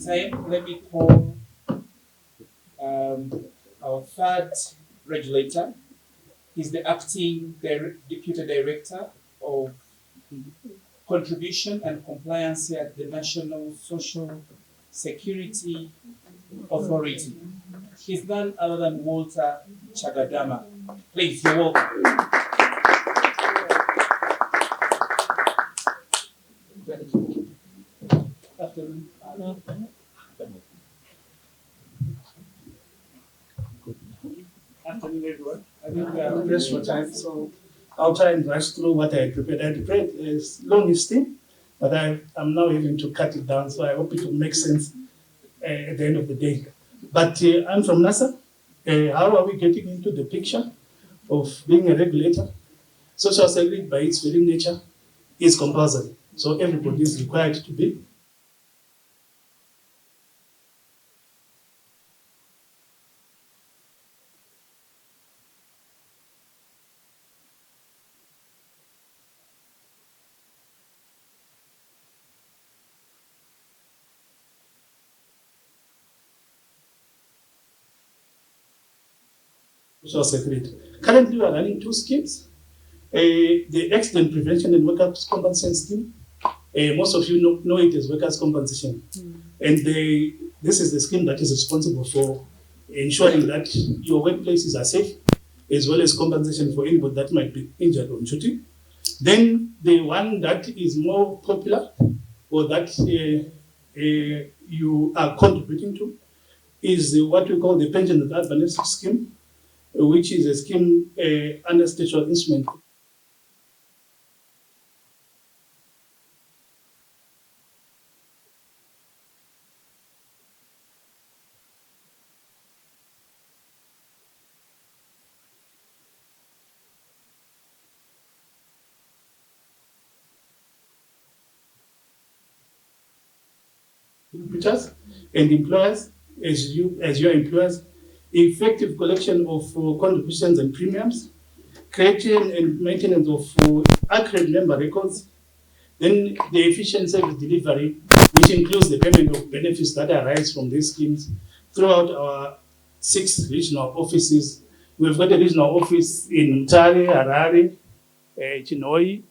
time, let me call our third regulator. He's the acting deputy director of contribution and compliance at the National Social Security Authority. He's none other than Walter Chagadama. Please, you're welcome. Afternoon. Afternoon, everyone. I think we are pressed for time, so I'll try and rush through what I prepared. I prepared a long history, but I'm now having to cut it down, so I hope it will make sense at the end of the day. But I'm from NASA. How are we getting into the picture of being a regulator? Social security, by its very nature, is compulsory. So everybody is required to be. Social security. Currently, we are running two schemes. The Accident Prevention and Workers' Compensation Scheme. Most of you know it as workers' compensation. And this is the scheme that is responsible for ensuring that your workplaces are safe, as well as compensation for anybody that might be injured on duty. Then the one that is more popular, or that you are contributing to, is what we call the Pension and Advance Scheme, which is a scheme under statutory instrument. Contributors and employers, as your employers, effective collection of contributions and premiums, creation and maintenance of accurate member records, then the efficient service delivery, which includes the payment of benefits that arise from these schemes throughout our 6 regional offices. We've got a regional office in Mutare, Harare, Chinoi,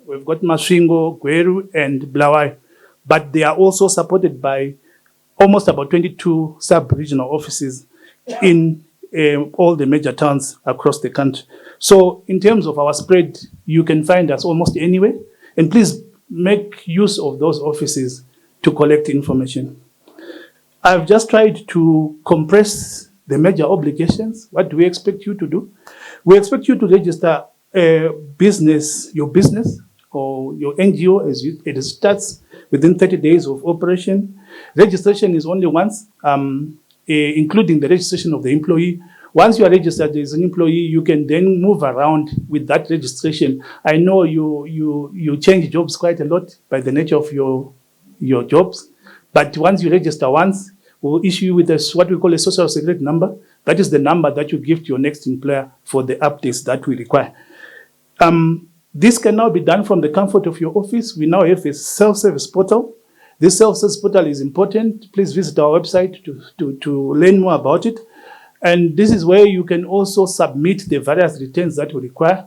we've got Masvingo, Gweru, and Blawai, but they are also supported by almost about 22 sub-regional offices in all the major towns across the country. So in terms of our spread, you can find us almost anywhere, and please make use of those offices to collect information. I've just tried to compress the major obligations. What do we expect you to do? We expect you to register your business or your NGO as it starts within 30 days of operation. Registration is only once, including the registration of the employee. Once you are registered as an employee, you can then move around with that registration. I know you change jobs quite a lot by the nature of your jobs, but once you register once, we'll issue you with what we call a social security number. That is the number that you give to your next employer for the updates that we require. This can now be done from the comfort of your office. We now have a self-service portal. This self-service portal is important. Please visit our website to learn more about it. And this is where you can also submit the various returns that we require,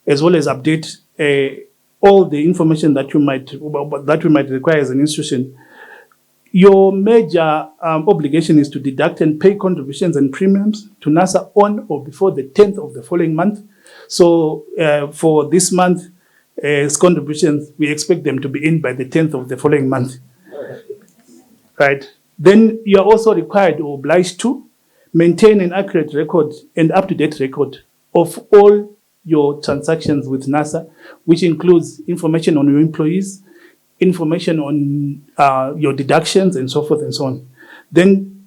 as well as update all the information that we might require as an institution. Your major obligation is to deduct and pay contributions and premiums to NASA on or before the 10th of the following month. So for this month, contributions, we expect them to be in by the 10th of the following month. Right. Then you are also required or obliged to maintain an accurate record and up-to-date record of all your transactions with NASA, which includes information on your employees, information on your deductions, and so forth and so on. Then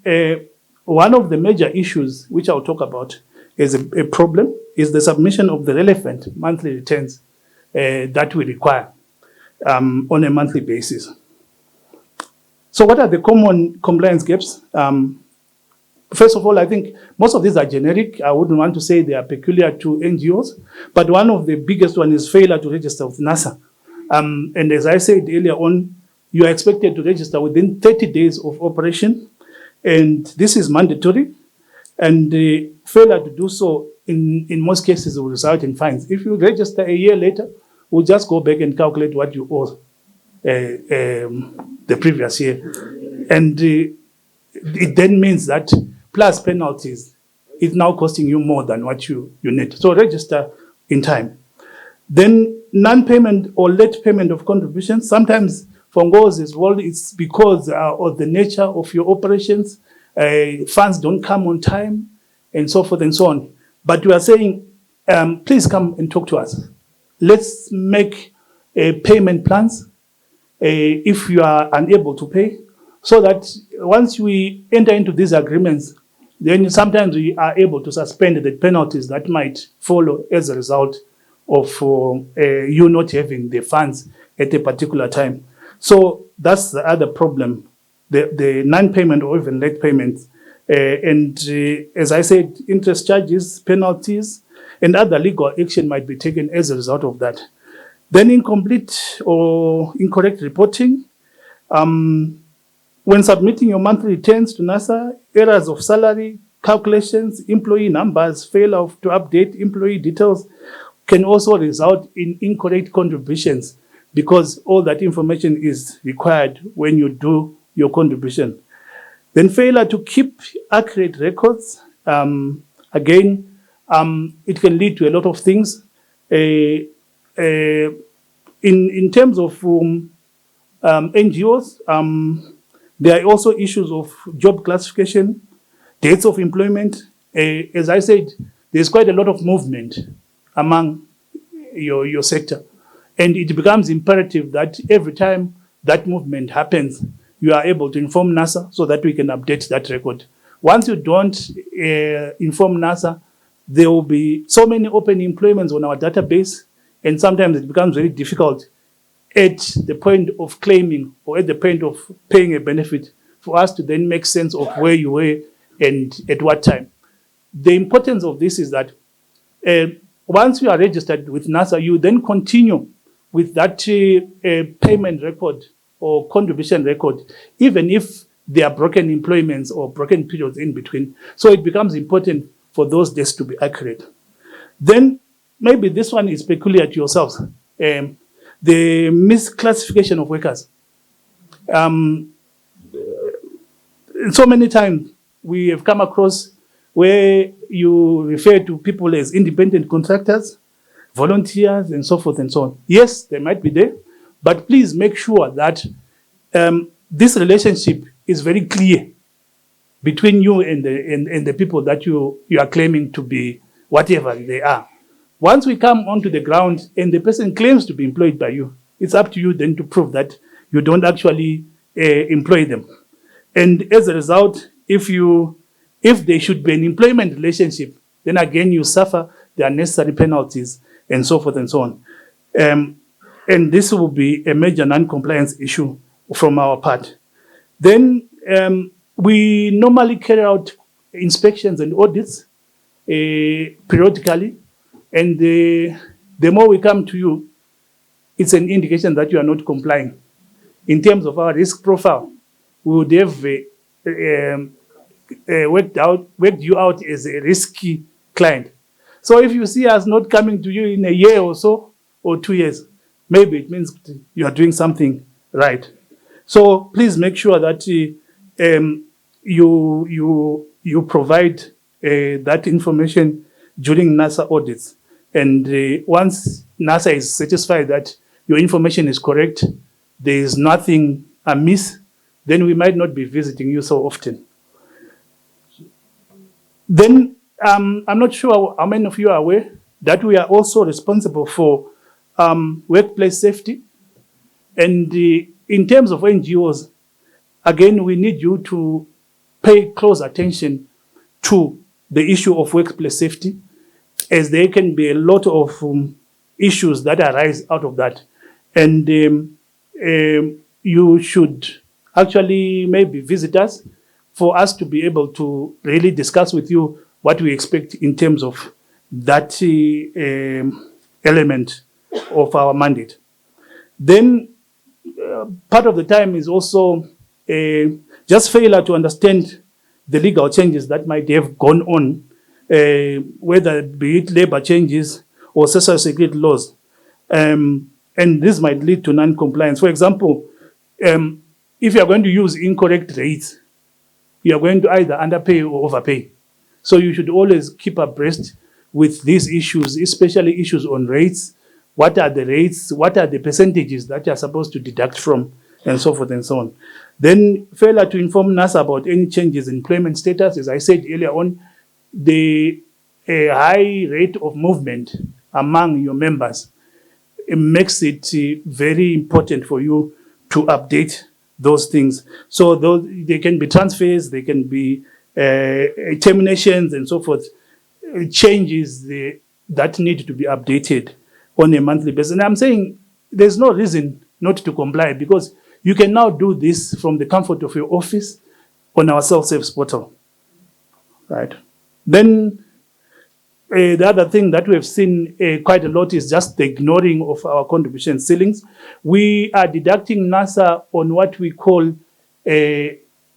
one of the major issues, which I'll talk about as a problem, is the submission of the relevant monthly returns that we require on a monthly basis. So what are the common compliance gaps? First of all, I think most of these are generic. I wouldn't want to say they are peculiar to NGOs, but one of the biggest one is failure to register with NASA. And as I said earlier on, you are expected to register within 30 days of operation, and this is mandatory. And failure to do so in most cases will result in fines. If you register a year later, we'll just go back and calculate what you owe the previous year. And it then means that plus penalties, it's now costing you more than what you need. So register in time. Then non-payment or late payment of contributions. Sometimes for NGOs as well, it's because of the nature of your operations. Funds don't come on time, and so forth and so on. But we are saying, please come and talk to us. Let's make payment plans if you are unable to pay, so that once we enter into these agreements, then sometimes we are able to suspend the penalties that might follow as a result of you not having the funds at a particular time. So that's the other problem, the non-payment or even late payments. As I said, interest charges, penalties, and other legal action might be taken as a result of that. Then incomplete or incorrect reporting. When submitting your monthly returns to NSSA, errors of salary calculations, employee numbers, failure to update employee details can also result in incorrect contributions, because all that information is required when you do your contribution. Then failure to keep accurate records. Again, it can lead to a lot of things. In terms of NGOs, there are also issues of job classification, dates of employment. As I said, there's quite a lot of movement among your sector. And it becomes imperative that every time that movement happens, you are able to inform NSSA so that we can update that record. Once you don't inform NSSA, there will be so many open employments on our database, and sometimes it becomes very difficult at the point of claiming or at the point of paying a benefit for us to then make sense of where you were and at what time. The importance of this is that once you are registered with NSSA, you then continue with that payment record or contribution record, even if there are broken employments or broken periods in between. So it becomes important for those dates to be accurate. Then maybe this one is peculiar to yourselves. The misclassification of workers. So many times we have come across where you refer to people as independent contractors, volunteers, and so forth and so on. Yes, they might be there, but please make sure that this relationship is very clear between you and the people that you are claiming to be whatever they are. Once we come onto the ground and the person claims to be employed by you, it's up to you then to prove that you don't actually employ them. And as a result, if there should be an employment relationship, then again you suffer the unnecessary penalties and so forth and so on. And this will be a major non-compliance issue from our part. Then we normally carry out inspections and audits periodically, and the more we come to you, it's an indication that you are not complying. In terms of our risk profile, we would have worked you out as a risky client. So if you see us not coming to you in a year or so, or 2 years, maybe it means you are doing something right. So please make sure that you provide that information during NSSA audits. And once NSSA is satisfied that your information is correct, there is nothing amiss, then we might not be visiting you so often. Then I'm not sure how many of you are aware that we are also responsible for workplace safety. And in terms of NGOs, again, we need you to pay close attention to the issue of workplace safety, as there can be a lot of issues that arise out of that. And you should actually maybe visit us for us to be able to really discuss with you what we expect in terms of that element of our mandate. Then part of the time is also just failure to understand the legal changes that might have gone on, whether be it labor changes or social security laws. And this might lead to non-compliance. For example, if you are going to use incorrect rates, you are going to either underpay or overpay. So you should always keep abreast with these issues, especially issues on rates. What are the rates? What are the percentages that you are supposed to deduct from, and so forth and so on. Then failure to inform NASA about any changes in employment status. As I said earlier on, the high rate of movement among your members, it makes it very important for you to update those things. So they can be transfers, they can be terminations and so forth, changes that need to be updated on a monthly basis. And I'm saying there's no reason not to comply, because you can now do this from the comfort of your office on our self-service portal, right? Then the other thing that we have seen quite a lot is just the ignoring of our contribution ceilings. We are deducting NASA on what we call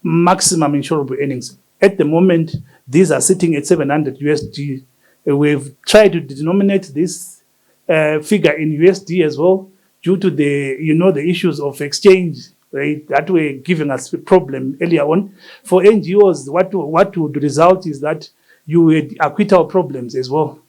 maximum insurable earnings. At the moment, these are sitting at 700 USD. We've tried to denominate this figure in USD as well, due to the issues of exchange, right, that were giving us a problem earlier on. For NGOs, what would result is that you would acquittal problems as well,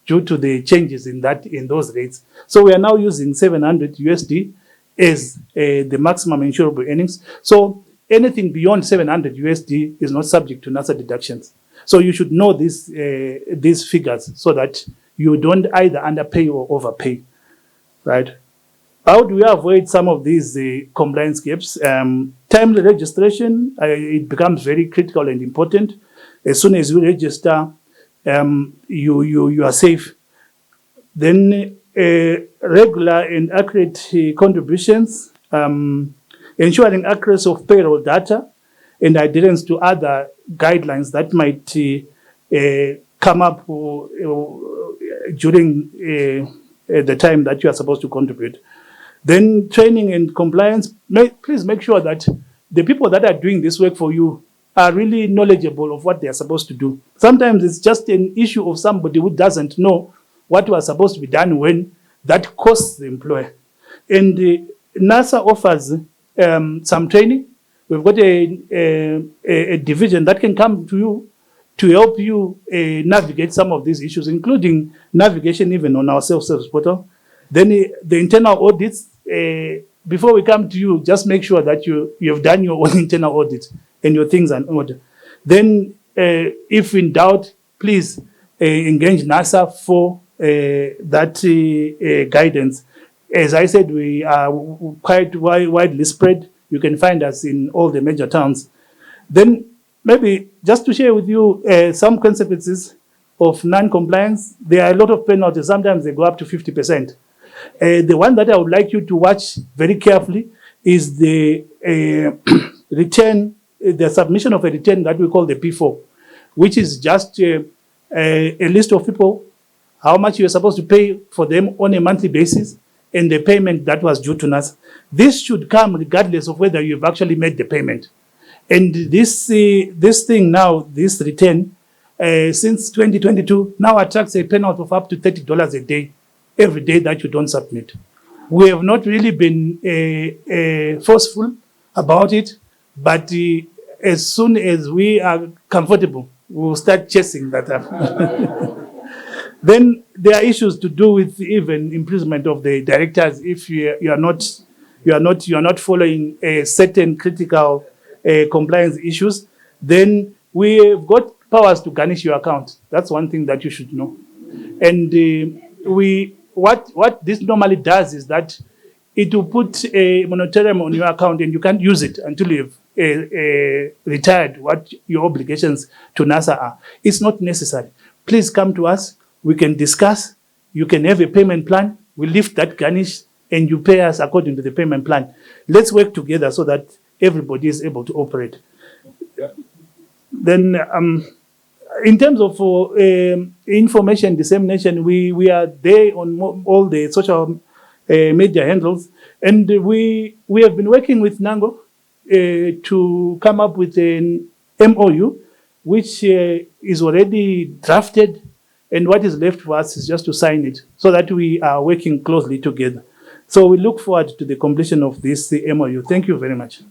due to the changes in those rates. So we are now using 700 USD as the maximum insurable earnings. So anything beyond 700 USD is not subject to NASA deductions. So you should know these figures so that you don't either underpay or overpay, right? How do we avoid some of these compliance gaps? Timely registration, it becomes very critical and important. As soon as you register, you are safe. Then regular and accurate contributions, ensuring accuracy of payroll data and adherence to other guidelines that might come up during the time that you are supposed to contribute. Then training and compliance, please make sure that the people that are doing this work for you are really knowledgeable of what they are supposed to do. Sometimes it's just an issue of somebody who doesn't know what was supposed to be done when, that costs the employer. And NASA offers some training. We've got a division that can come to you to help you navigate some of these issues, including navigation even on our self-service portal. Then the internal audits, before we come to you, just make sure that you have done your own internal audit and your things are in order. Then if in doubt, please engage NASA for that guidance. As I said, we are quite widely spread. You can find us in all the major towns. Then maybe just to share with you some consequences of non-compliance. There are a lot of penalties. Sometimes they go up to 50%. The one that I would like you to watch very carefully is the return, the submission of a return that we call the P4, which is just a list of people, how much you are supposed to pay for them on a monthly basis, and the payment that was due to us. This should come regardless of whether you've actually made the payment. And this thing now, this return, since 2022, now attracts a penalty of up to $30 a day, every day that you don't submit. We have not really been forceful about it, but as soon as we are comfortable, we'll start chasing that up. Then there are issues to do with even imprisonment of the directors if you are not following certain critical compliance issues. Then we have got powers to garnish your account. That's one thing that you should know. And what this normally does is that it will put a moratorium on your account, and you can't use it until you've retired what your obligations to NASA are. It's not necessary. Please come to us. We can discuss. You can have a payment plan. We lift that garnish, and you pay us according to the payment plan. Let's work together so that everybody is able to operate. Yeah. Then, in terms of information dissemination, we are there on all the social media handles. And we have been working with NANGO to come up with an MOU, which is already drafted, and what is left for us is just to sign it so that we are working closely together. So we look forward to the completion of this MOU. Thank you very much.